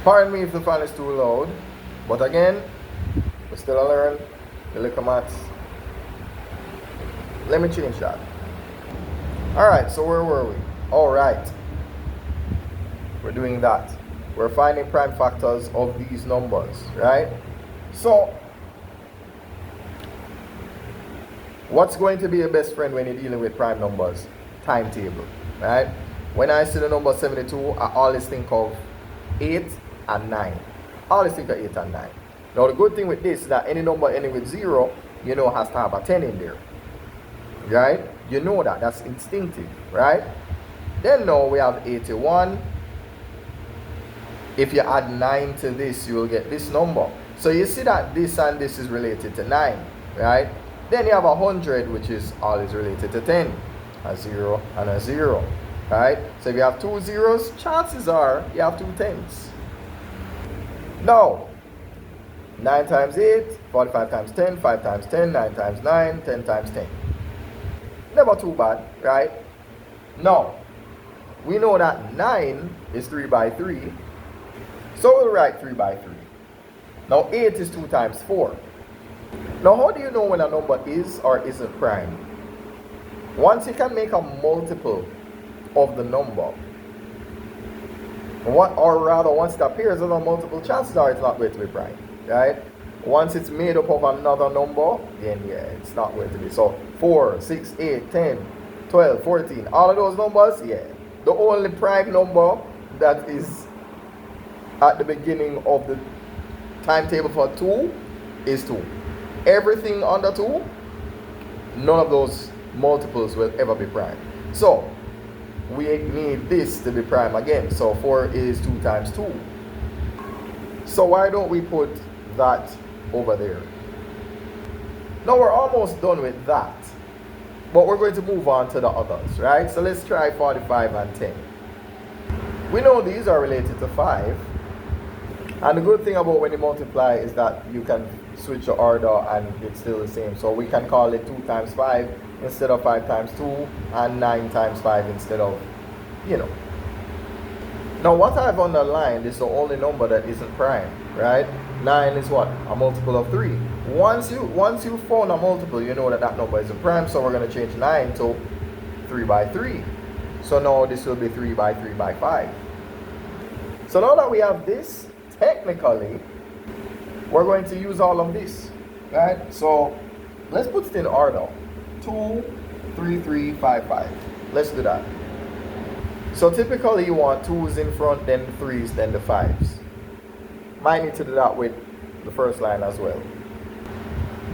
Pardon me if the fan is too loud, but again, we still learn the little maths. Let me change that. Alright, so where were we? Alright, we're doing that. We're finding prime factors of these numbers, right? So, what's going to be your best friend when you're dealing with prime numbers? Timetable, right? When I see the number 72, I always think of 8 and 9. I always think of 8 and 9. Now, the good thing with this is that any number ending with 0, you know, has to have a 10 in there, right? You know that. That's instinctive, right? Then now we have 81. If you add 9 to this, you will get this number. So you see that this and this is related to 9, right? Then you have 100, which is always related to 10. A 0 and a 0, right? So if you have 2 zeros, chances are you have 2 10s. Now, 9 times 8, 45 times 10, 5 times 10, 9 times 9, 10 times 10. Never too bad, right? Now, we know that 9 is 3 by 3. So we'll write 3 by 3. Now 8 is 2 times 4. Now how do you know when a number is or isn't prime? Once you can make a multiple of the number, or rather once it appears as a multiple, chances are it's not going to be prime, right? Once it's made up of another number, then yeah, it's not going to be. So 4, 6, 8, 10, 12, 14, all of those numbers, yeah. The only prime number that is at the beginning of the timetable for 2 is 2. Everything under 2, none of those multiples will ever be prime. So we need this to be prime again. So 4 is 2 times 2. So why don't we put that over there? Now we're almost done with that, but we're going to move on to the others, right? So let's try 45 and 10. We know these are related to 5. And the good thing about when you multiply is that you can switch the order and it's still the same. So we can call it 2 times 5 instead of 5 times 2 and 9 times 5 instead of, you know. Now what I've underlined is the only number that isn't prime, right? 9 is what? A multiple of 3. Once you found a multiple, you know that that number isn't prime. So we're going to change 9 to 3 by 3. So now this will be 3 by 3 by 5. So now that we have this, technically, we're going to use all of this, right? So let's put it in order. 2, 3, 3, 5, 5. Let's do that. So typically you want 2's in front, then the 3's, then the 5's. Might need to do that with the first line as well.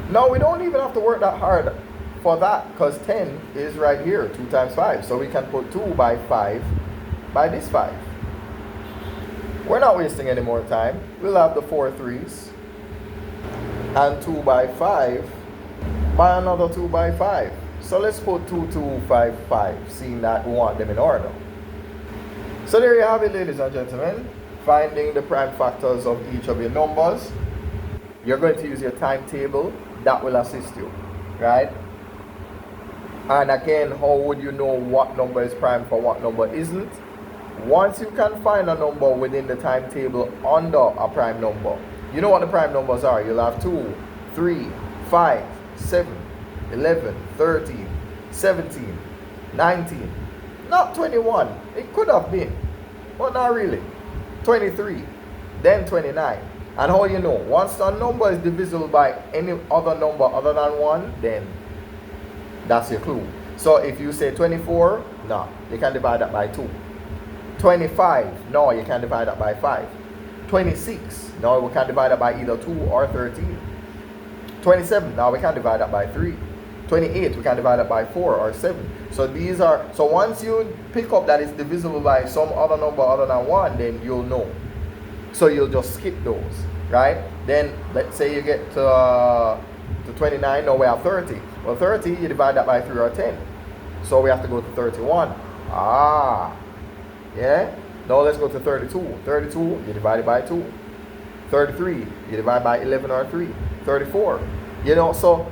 Now we don't even have to work that hard for that because 10 is right here, 2 times 5. So we can put 2 by 5 by this 5. We're not wasting any more time. We'll have the 4 3's and 2 by 5 by another 2 by 5. So let's put 2, 2, 5, 5, seeing that we want them in order. So there you have it, ladies and gentlemen. Finding the prime factors of each of your numbers. You're going to use your timetable. That will assist you, right? And again, how would you know what number is prime for what number isn't? Once you can find a number within the timetable under a prime number, you know what the prime numbers are. You'll have 2, 3, 5, 7, 11, 13, 17, 19. Not 21. It could have been, but not really. 23, then 29. And how you know? Once a number is divisible by any other number other than 1, then that's your clue. So if you say 24, no, you can divide that by 2. 25, no, you can divide that by 5. 26, no, we can divide that by either 2 or 13. 27, now we can divide that by 3. 28, we can divide that by 4 or 7. So these are, so once you pick up that it's divisible by some other number other than 1, then you'll know. So you'll just skip those, right? Then let's say you get to 29, now we have 30. Well, 30, you divide that by 3 or 10. So we have to go to 31. Yeah? Now let's go to 32. 32, you divide it by 2. 33, you divide by 11 or 3. 34. You know, so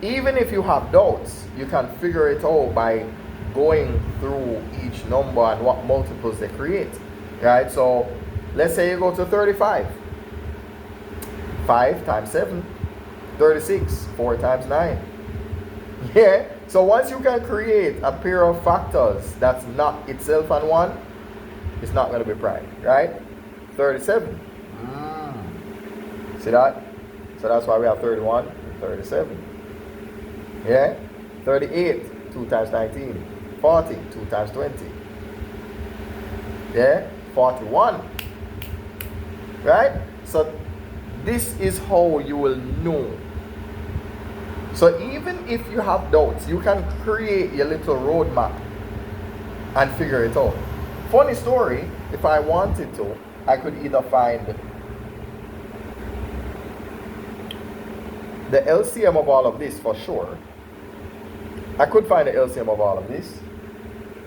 even if you have doubts, you can figure it out by going through each number and what multiples they create, right? So Let's say you go to 35. 5 times 7. 36. 4 times 9. Yeah. So once you can create a pair of factors that's not itself and 1, it's not going to be prime, right? 37. See that? So that's why we have 31 and 37. Yeah? 38, 2 times 19. 40, 2 times 20. Yeah? 41. Right? So this is how you will know. So even if you have doubts, you can create your little roadmap and figure it out. Funny story, if I wanted to, I could either find the LCM of all of this for sure. I could find the LCM of all of this,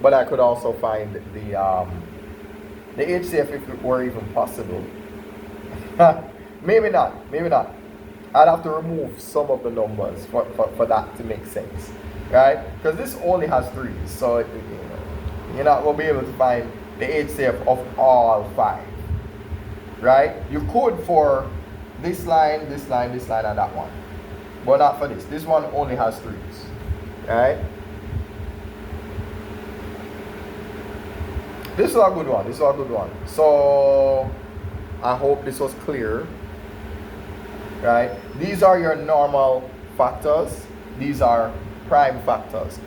but I could also find the HCF if it were even possible. Maybe not. I'd have to remove some of the numbers for that to make sense, right? Because this only has 3s, so you're not going to be able to find the HCF of all 5, right? You could for this line, and that one, but not for this. This one only has 3s, right? This is a good one. So I hope this was clear, right? These are your normal factors. These are prime factors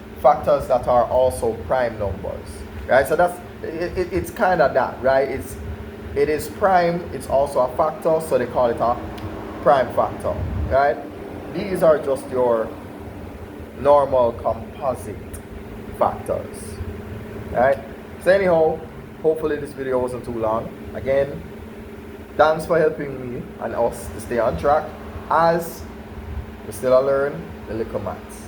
that are also prime numbers, right? So that's it's kind of that, right? It is prime, it's also a factor, so they call it a prime factor, right? These are just your normal composite factors, right? So anyhow, hopefully this video wasn't too long. Again, thanks for helping me and us to stay on track as we still learn the little maths.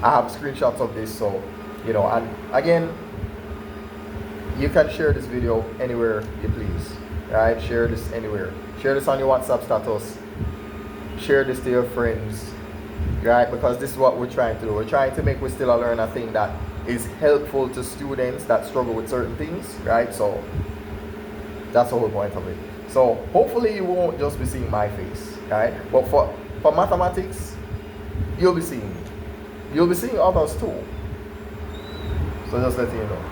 I have screenshots of this, so and again, you can share this video anywhere you please, right? Share this anywhere. Share this on your WhatsApp status. Share this to your friends, right? Because this is what we're trying to do. We're trying to make We Still Learn a thing that is helpful to students that struggle with certain things, right? So that's the whole point of it. So hopefully you won't just be seeing my face, right? But for mathematics, you'll be seeing me. You'll be seeing others too. So just letting you know.